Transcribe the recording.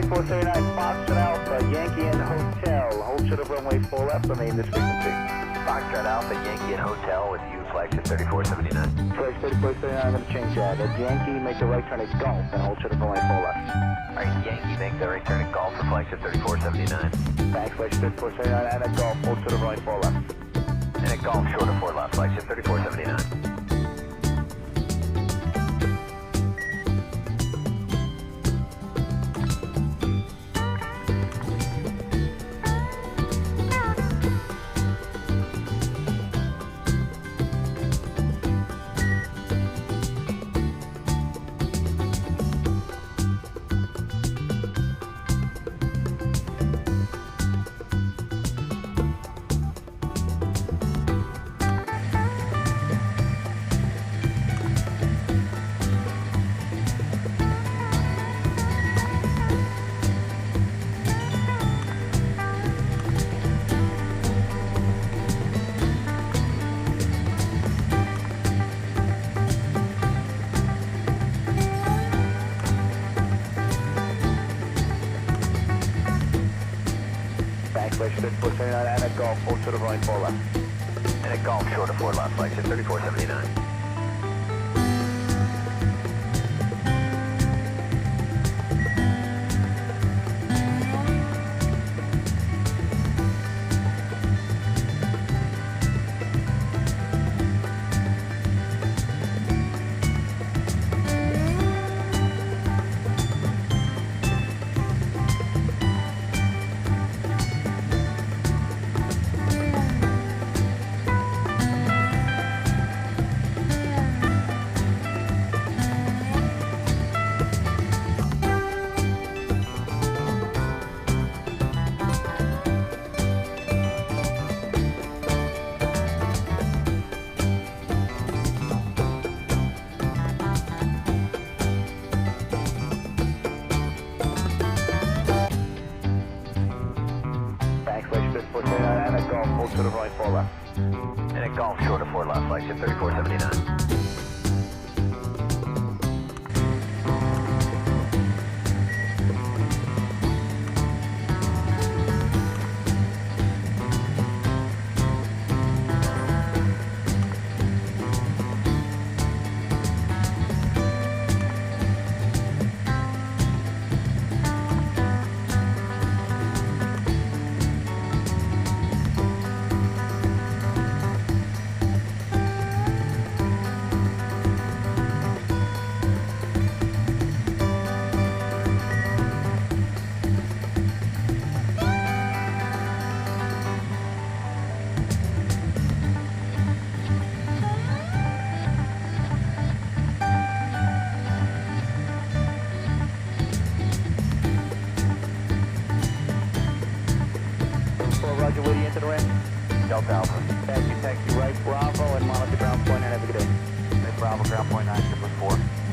3479 Foxtrot Alpha, Yankee and Hotel. Hold short of runway 4 left, remain this frequency. Foxtrot Alpha, Yankee and Hotel with you, flagship 3479. Flight 3479, I'm going to change that. At Yankee, make the right turn at Gulf and hold short of runway 4 left. Alright, Yankee, make the right turn at Golf for flagship 3479. Thanks, flagship 3479, and at Gulf, hold short of runway 4 left. And at Golf, short of 4 left, flagship 3479. Flagship 3479, and at Gulf, hold short of runway 4 left. And at Golf, short of 4 left, flagship 3479. And at Gulf, hold short of runway 4 left. And at Golf, short of 4 left, flagship 3479. Roger, where do you enter the ramp? Delta Alpha. Taxi right, Bravo, and monitor ground point 9, have a good day. Bravo, ground point 9, 4.